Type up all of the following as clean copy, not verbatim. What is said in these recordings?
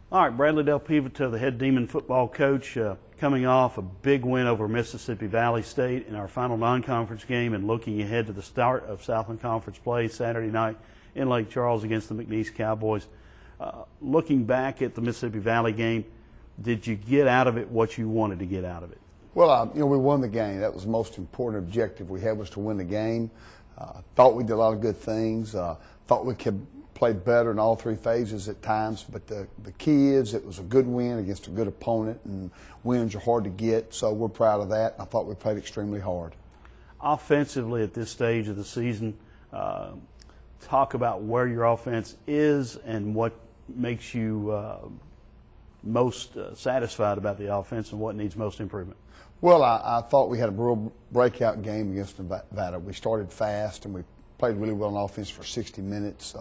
All right, Bradley Del Peveto, the head Demon football coach, coming off a big win over Mississippi Valley State in our final non-conference game and looking ahead to the start of Southland Conference play Saturday night in Lake Charles against the McNeese Cowboys. Looking back at the Mississippi Valley game, did you get out of it what you wanted to get out of it? Well, we won the game. That was the most important objective we had, was to win the game. Thought we did a lot of good things. Thought we could play better in all three phases at times, but the key is it was a good win against a good opponent, and wins are hard to get, so we're proud of that. I thought we played extremely hard. Offensively at this stage of the season, talk about where your offense is and what makes you most satisfied about the offense and what needs most improvement. Well, I thought we had a real breakout game against Nevada. We started fast and we played really well on offense for 60 minutes.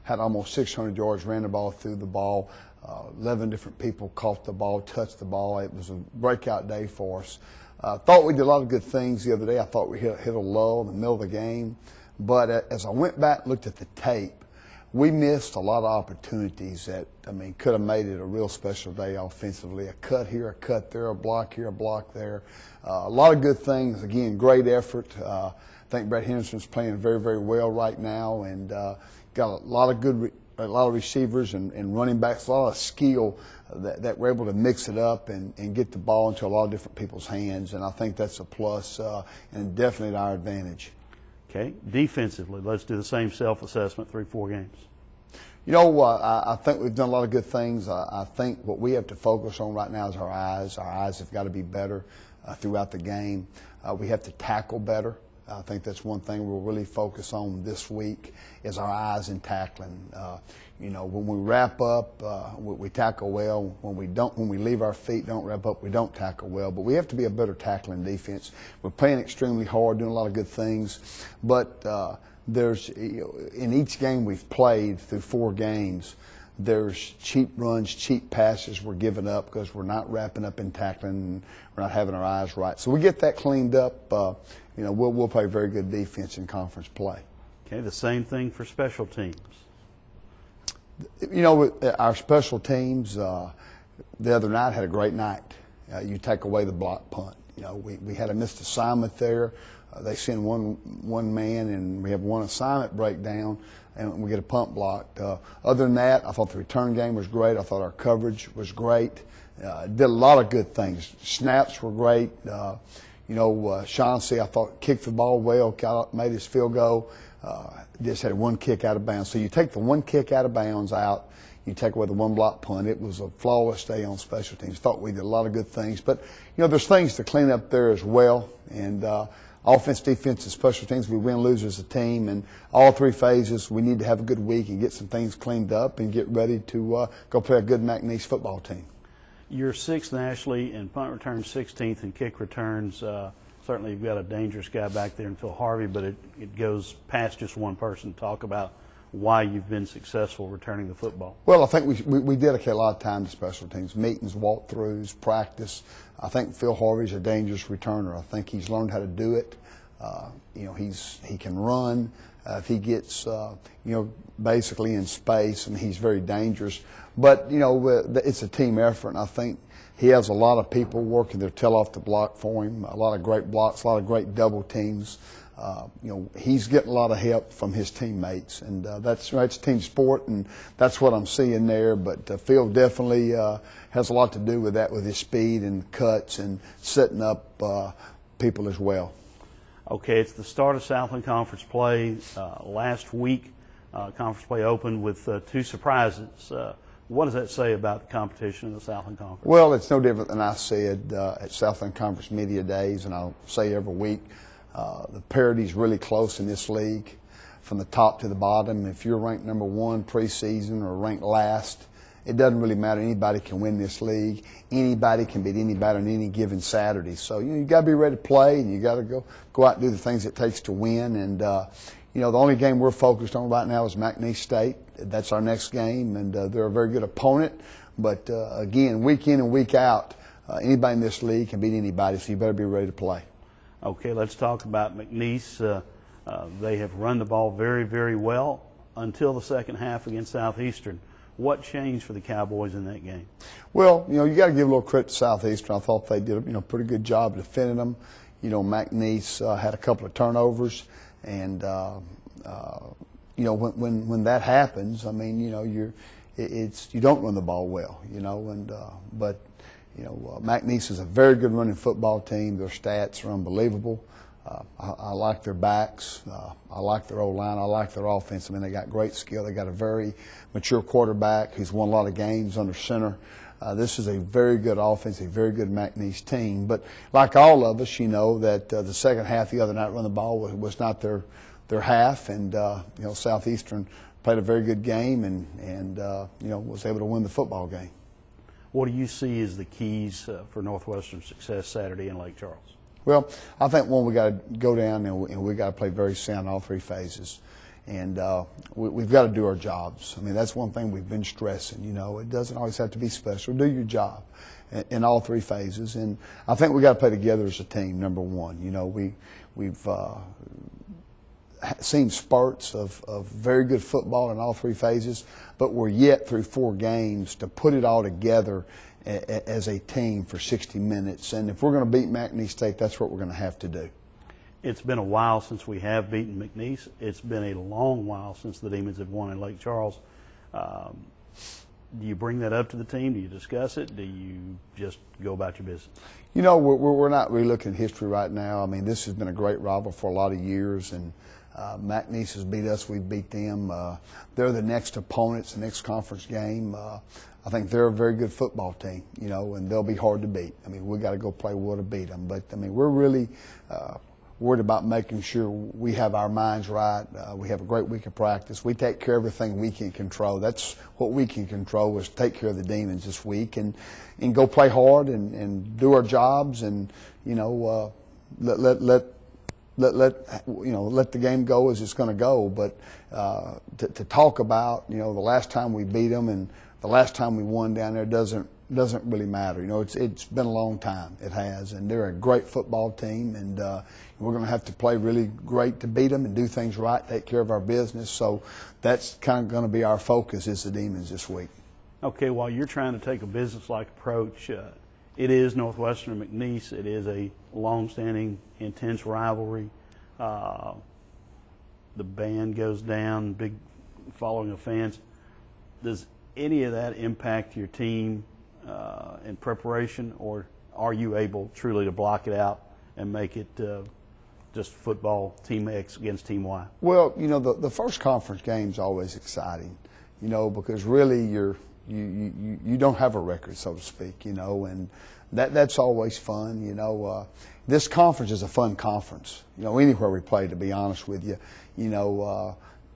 Had almost 600 yards, ran the ball, threw the ball. 11 different people caught the ball, touched the ball. It was a breakout day for us. Thought we did a lot of good things the other day. I thought we hit a lull in the middle of the game. But as I went back and looked at the tape, we missed a lot of opportunities that, could have made it a real special day offensively. A cut here, a cut there, a block here, a block there. A lot of good things. Again, great effort. I think Brett Henderson's playing very, very well right now, and got a lot of receivers and running backs, a lot of skill that we're able to mix it up and get the ball into a lot of different people's hands, and I think that's a plus and definitely our advantage. Okay, defensively, let's do the same self-assessment, 3-4 games. I think we've done a lot of good things. I think what we have to focus on right now is our eyes. Our eyes have got to be better throughout the game. We have to tackle better. I think that's one thing we'll really focus on this week is our eyes in tackling. When we wrap up, we tackle well. When we leave our feet, don't wrap up, we don't tackle well. But we have to be a better tackling defense. We're playing extremely hard, doing a lot of good things. But there's in each game we've played through 4 games, there's cheap runs, cheap passes we're giving up because we're not wrapping up in tackling and we're not having our eyes right. So we get that cleaned up. We'll play very good defense in conference play. Okay, the same thing for special teams. Our special teams the other night had a great night. You take away the block punt. We had a missed assignment there. They send one man and we have one assignment breakdown and we get a punt blocked. Other than that, I thought the return game was great. I thought our coverage was great. Did a lot of good things. Snaps were great. Chauncey, I thought, kicked the ball well, made his field goal. Just had one kick out of bounds. So you take the one kick out of bounds out, you take away the one block punt. It was a flawless day on special teams. Thought we did a lot of good things. But, there's things to clean up there as well. And offense, defense, and special teams, we win, lose as a team. And all 3 phases, we need to have a good week and get some things cleaned up and get ready to go play a good McNeese football team. You're 6th nationally in punt returns, 16th in kick returns. Certainly you've got a dangerous guy back there in Phil Harvey, but it goes past just one person. Talk about why you've been successful returning the football. Well, I think we dedicate a lot of time to special teams, meetings, walkthroughs, practice. I think Phil Harvey's a dangerous returner. I think he's learned how to do it. He can run. If he gets, basically in space, and he's very dangerous. But, it's a team effort, and I think he has a lot of people working their tail off the block for him, a lot of great blocks, a lot of great double teams. He's getting a lot of help from his teammates, and that's team sport, and that's what I'm seeing there. But Phil definitely has a lot to do with that, with his speed and cuts and setting up people as well. Okay, it's the start of Southland Conference play. Last week, conference play opened with 2 surprises. What does that say about the competition in the Southland Conference? Well, it's no different than I said at Southland Conference Media Days, and I'll say every week. The parity's really close in this league from the top to the bottom. If you're ranked number 1 preseason or ranked last, it doesn't really matter. Anybody can win this league. Anybody can beat anybody on any given Saturday. So you got to be ready to play, and you got to go out and do the things it takes to win. And the only game we're focused on right now is McNeese State. That's our next game, and they're a very good opponent. But again, week in and week out, anybody in this league can beat anybody. So you better be ready to play. Okay, let's talk about McNeese. They have run the ball very, very well until the second half against Southeastern. What changed for the Cowboys in that game? Well, you got to give a little credit to Southeastern. I thought they did a pretty good job defending them. McNeese had a couple of turnovers, and when that happens, I mean, you don't run the ball well, but McNeese is a very good running football team. Their stats are unbelievable. I like their backs. I like their O-line. I like their offense. I mean, they got great skill. They got a very mature quarterback who's won a lot of games under center. This is a very good offense, a very good McNeese team. But like all of us, that the second half the other night run the ball was not their half, and Southeastern played a very good game and was able to win the football game. What do you see as the keys for Northwestern's success Saturday in Lake Charles? Well, I think one, we got to go down and we got to play very sound in all three phases, and we've got to do our jobs. I mean, that's one thing we've been stressing. It doesn't always have to be special. Do your job in all three phases, and I think we got to play together as a team. Number one, we've seen spurts of very good football in all three phases, but we're yet through 4 games to put it all together as a team for 60 minutes. And if we're going to beat McNeese State, that's what we're going to have to do. It's been a while since we have beaten McNeese. It's been a long while since the Demons have won in Lake Charles. Do you bring that up to the team? Do you discuss it? Do you just go about your business? We're not really looking at history right now. I mean, this has been a great rival for a lot of years, and McNeese has beat us. We've beat them. They're the next opponents, the next conference game. I think they're a very good football team, and they'll be hard to beat. I mean, we got to go play well to beat them. But, I mean, we're really worried about making sure we have our minds right. We have a great week of practice. We take care of everything we can control. That's what we can control, is take care of the Demons this week and go play hard and do our jobs and, let the game go as it's going to go. But to talk about, the last time we beat them and the last time we won down there doesn't really matter. It's been a long time. It has, and they're a great football team, and we're going to have to play really great to beat them and do things right, take care of our business. So that's kind of going to be our focus as the Demons this week. Okay, while you're trying to take a business-like approach, it is Northwestern and McNeese. It is a long-standing, intense rivalry. The band goes down, big following of fans. Does any of that impact your team in preparation, or are you able truly to block it out and make it just football, Team X against Team Y? Well, the first conference game is always exciting, because really you don't have a record, so to speak, and that's always fun. This conference is a fun conference, anywhere we play, to be honest with you.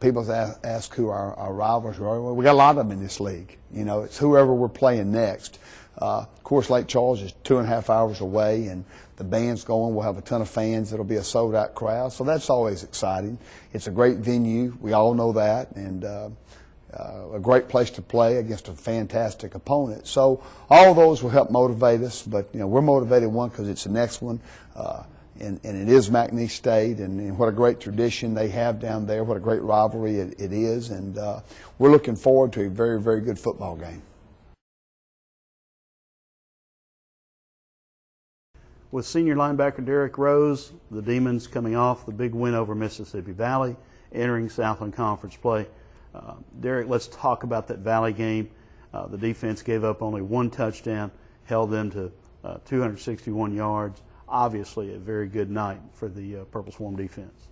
People ask who our rivals are. Well, we got a lot of them in this league. It's whoever we're playing next. Of course, Lake Charles is 2.5 hours away, and the band's going. We'll have a ton of fans. It'll be a sold-out crowd, so that's always exciting. It's a great venue. We all know that, and a great place to play against a fantastic opponent. So all those will help motivate us, but we're motivated, one, because it's the next one. And it is McNeese State, and what a great tradition they have down there, what a great rivalry it is, and we're looking forward to a very, very good football game. With senior linebacker Derek Rose, the Demons coming off the big win over Mississippi Valley, entering Southland Conference play. Derek, let's talk about that Valley game. The defense gave up only 1 touchdown, held them to 261 yards. Obviously a very good night for the Purple Swarm defense.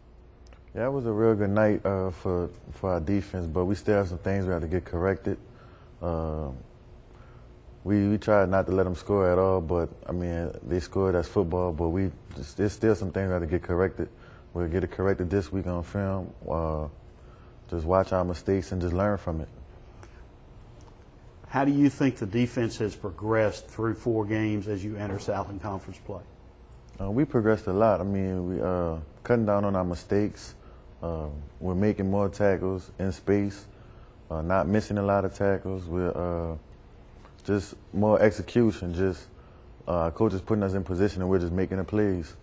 Yeah, it was a real good night for our defense, but we still have some things we have to get corrected. We tried not to let them score at all, but, I mean, they scored, that's football, but there's still some things we have to get corrected. We'll get it corrected this week on film. Just watch our mistakes and just learn from it. How do you think the defense has progressed through 4 games as you enter Southland Conference play? We progressed a lot. I mean, we cutting down on our mistakes. We're making more tackles in space, not missing a lot of tackles. We're just more execution. Just coaches putting us in position, and we're just making the plays.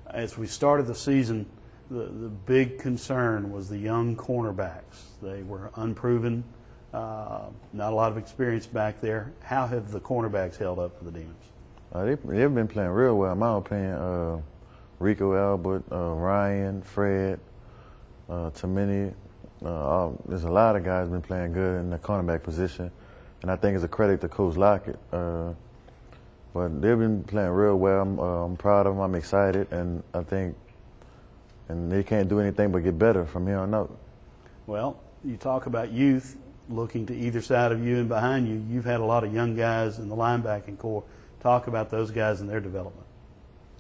As we started the season, the big concern was the young cornerbacks. They were unproven. Not a lot of experience back there. How have the cornerbacks held up for the Demons? They've been playing real well, in my opinion. Rico Albert, Ryan, Fred, Tamini. There's a lot of guys been playing good in the cornerback position, and I think it's a credit to Coach Lockett. But they've been playing real well. I'm proud of them. I'm excited, and I think they can't do anything but get better from here on out. Well, you talk about youth looking to either side of you and behind you. You've had a lot of young guys in the linebacking corps. Talk about those guys and their development.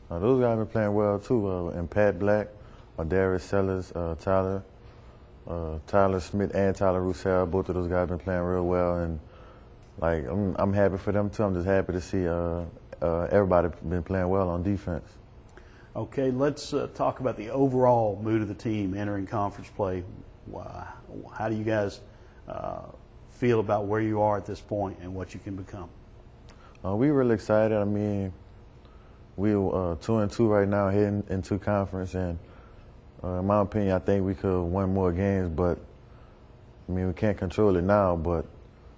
Those guys have been playing well too. And Pat Black, Darius Sellers, Tyler Smith, and Tyler Roussel. Both of those guys have been playing real well, and like I'm happy for them too. I'm just happy to see everybody been playing well on defense. Okay, let's talk about the overall mood of the team entering conference play. How do you guys feel about where you are at this point and what you can become? We're really excited. I mean, we're 2-2 right now, heading into conference, and in my opinion, I think we could win more games. But I mean, we can't control it now, but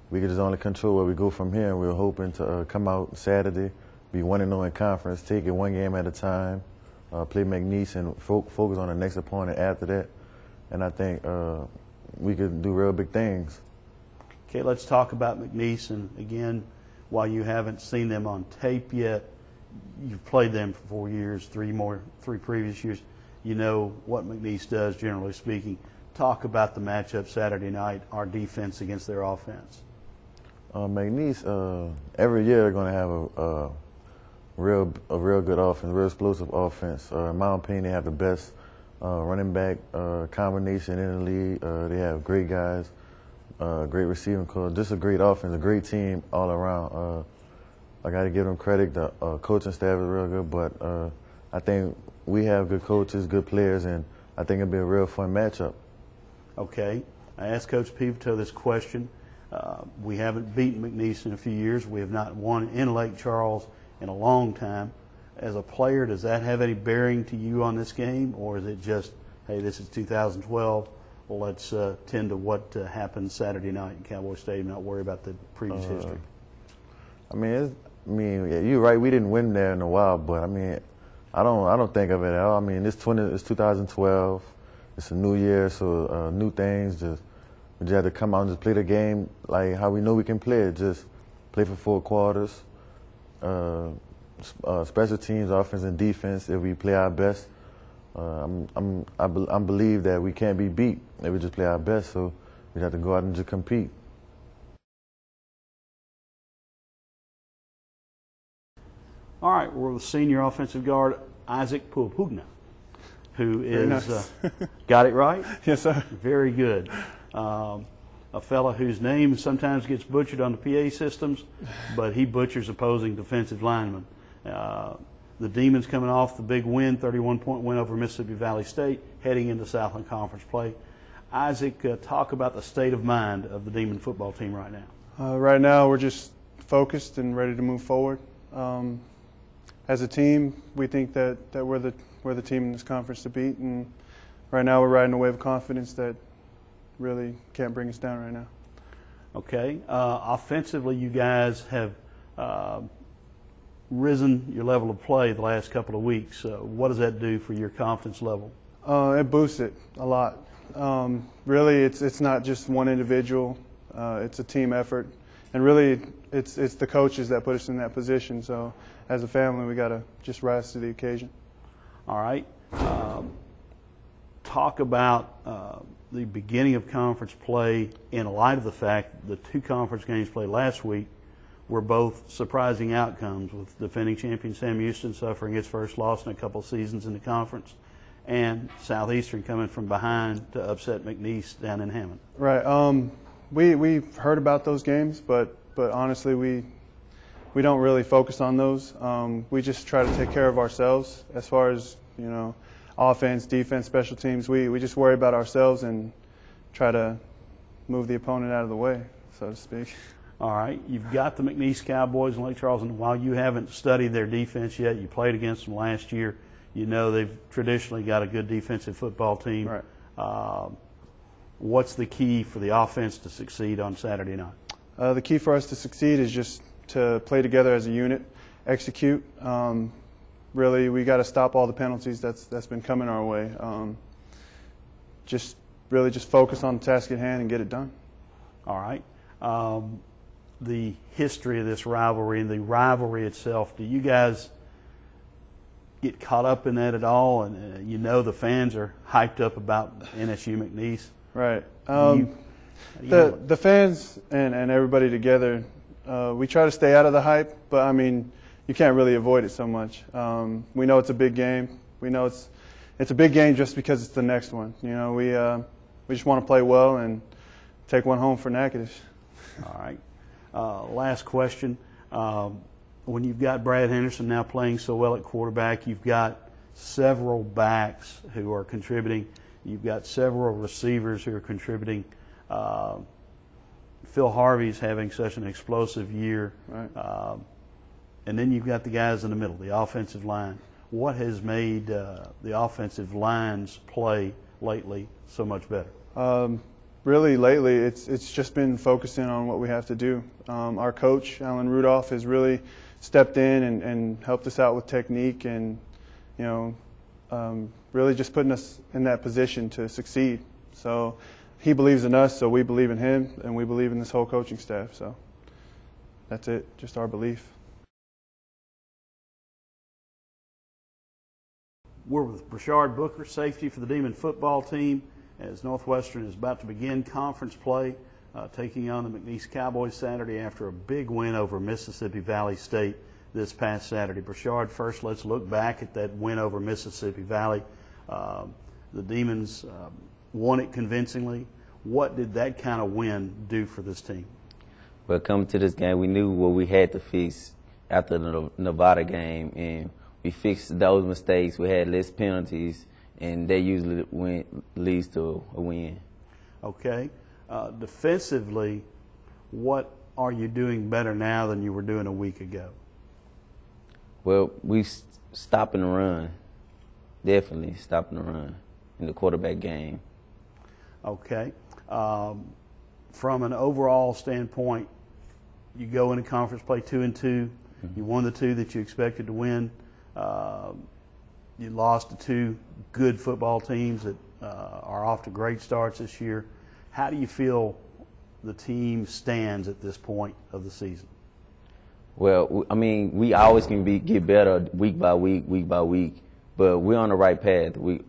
we can just only control where we go from here. And we're hoping to come out Saturday, be 1-0 in conference, take it one game at a time, play McNeese, and focus on the next opponent after that. And I think we could do real big things. Okay, let's talk about McNeese. And again, while you haven't seen them on tape yet, you've played them for 4 years, three previous years. You know what McNeese does, generally speaking. Talk about the matchup Saturday night, our defense against their offense. McNeese, every year they're going to have a real good offense, real explosive offense. In my opinion, they have the best running back combination in the league. They have great guys, great receiving core, just a great offense, a great team all around. I got to give them credit. The coaching staff is real good, but I think we have good coaches, good players, and I think it'll be a real fun matchup. Okay. I asked Coach Peveto this question. We haven't beaten McNeese in a few years. We have not won in Lake Charles in a long time. As a player, does that have any bearing to you on this game, or is it just, hey, this is 2012, well, let's tend to what happened Saturday night in Cowboy Stadium, not worry about the previous history? I mean, yeah, you're right. We didn't win there in a while, but I mean, I don't think of it at all. I mean, it's 2012. It's a new year, so new things. We just have to come out and just play the game like how we know we can play it. Just play for 4 quarters. Special teams, offense and defense. If we play our best, I believe that we can't be beat if we just play our best. So we have to go out and just compete. All right, we're with senior offensive guard Isaac Puapuaga, who is nice. Got it right? Yes, sir. Very good. A fella whose name sometimes gets butchered on the PA systems, but he butchers opposing defensive linemen. The Demons coming off the big win, 31-point win over Mississippi Valley State, heading into Southland Conference play. Isaac, talk about the state of mind of the Demon football team right now. Right now, we're just focused and ready to move forward. As a team, we think that we're the team in this conference to beat, and right now we're riding a wave of confidence that really can't bring us down right now. Okay. Offensively, you guys have risen your level of play the last couple of weeks. What does that do for your confidence level? It boosts it a lot. Really, it's not just one individual. It's a team effort. And really, it's the coaches that put us in that position. So as a family, we got to just rise to the occasion. All right. Talk about the beginning of conference play in light of the fact the 2 conference games played last week were both surprising outcomes, with defending champion Sam Houston suffering its first loss in a couple seasons in the conference, and Southeastern coming from behind to upset McNeese down in Hammond. Right. We've heard about those games, but honestly, we don't really focus on those. We just try to take care of ourselves as far as, offense, defense, special teams. We just worry about ourselves and try to move the opponent out of the way, so to speak. All right. You've got the McNeese Cowboys in Lake Charles, and while you haven't studied their defense yet, you played against them last year. You know they've traditionally got a good defensive football team. Right. What's the key for the offense to succeed on Saturday night? The key for us to succeed is just to play together as a unit, execute. Really, we got to stop all the penalties that's been coming our way. Just focus on the task at hand and get it done. All right. The history of this rivalry and the rivalry itself, do you guys get caught up in that at all? And the fans are hyped up about NSU McNeese. Right. The fans and everybody together, we try to stay out of the hype, but I mean, you can't really avoid it so much. We know it's a big game. We know it's a big game just because it's the next one. We just want to play well and take one home for Natchitoches. All right. Last question. When you've got Brad Henderson now playing so well at quarterback, you've got several backs who are contributing. You've got several receivers who are contributing. Phil Harvey's having such an explosive year. Right. And then you've got the guys in the middle, the offensive line. What has made the offensive line's play lately so much better? Really, lately, it's just been focusing on what we have to do. Our coach, Alan Rudolph, has really stepped in and helped us out with technique and, really just putting us in that position to succeed. So he believes in us, so we believe in him, and we believe in this whole coaching staff. So that's it, just our belief. We're with Brashard Booker, safety for the Demon football team, as Northwestern is about to begin conference play, taking on the McNeese Cowboys Saturday after a big win over Mississippi Valley State this past Saturday. Brashard, first let's look back at that win over Mississippi Valley. The Demons won it convincingly. What did that kind of win do for this team? Well, coming to this game, we knew what we had to fix after the Nevada game, and we fixed those mistakes. We had less penalties, and that usually leads to a win. Okay. Defensively, what are you doing better now than you were doing a week ago? Well, we stopping the run. Definitely stopping the run in the quarterback game. Okay. From an overall standpoint, you go into conference play 2-2. Mm-hmm. You won the 2 that you expected to win. You lost to 2 good football teams that are off to great starts this year. How do you feel the team stands at this point of the season? Well, I mean, we always can get better week by week by week, but we're on the right path. We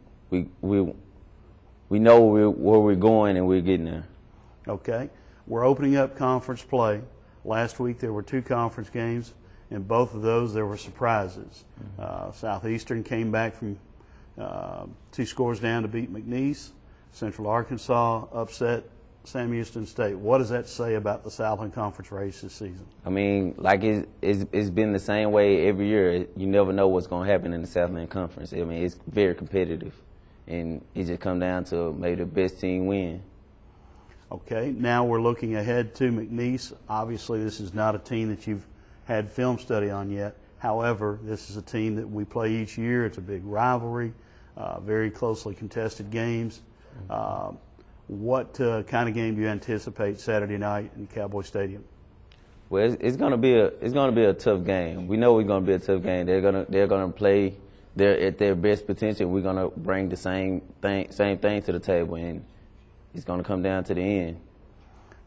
know where we're going and we're getting there. Okay. We're opening up conference play. Last week there were 2 conference games. In both of those, there were surprises. Southeastern came back from 2 scores down to beat McNeese. Central Arkansas upset Sam Houston State. What does that say about the Southland Conference race this season? I mean, like it's been the same way every year. You never know what's going to happen in the Southland Conference. I mean, it's very competitive, and it just comes down to maybe the best team win. Okay, now we're looking ahead to McNeese. Obviously, this is not a team that you've had film study on yet. However, this is a team that we play each year. It's a big rivalry, very closely contested games. What kind of game do you anticipate Saturday night in Cowboy Stadium? Well, it's going to be a tough game. We know it's going to be a tough game. They're going to play at their best potential. We're going to bring the same thing to the table, and it's going to come down to the end.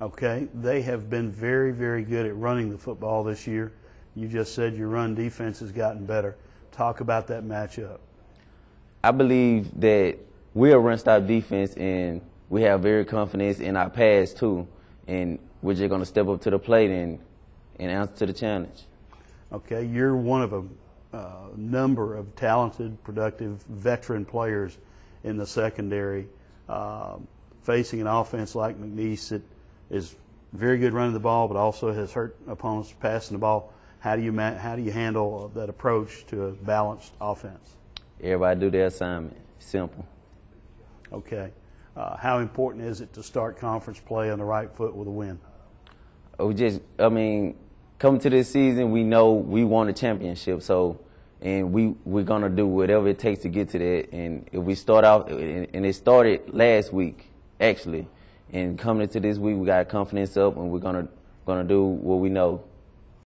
Okay, they have been very, very good at running the football this year. You just said your run defense has gotten better. Talk about that matchup. I believe that we're a run-stop defense, and we have very confidence in our pass too, and we're just going to step up to the plate and answer to the challenge. Okay, you're one of a number of talented, productive veteran players in the secondary, facing an offense like McNeese that is very good running the ball, but also has hurt opponents passing the ball. How do you handle that approach to a balanced offense? Everybody do their assignment. Simple. Okay. How important is it to start conference play on the right foot with a win? Coming to this season, we know we won a championship, and we're gonna do whatever it takes to get to that. And if we start out, and it started last week, actually. And coming into this week, we got confidence up, and we're gonna do what we know.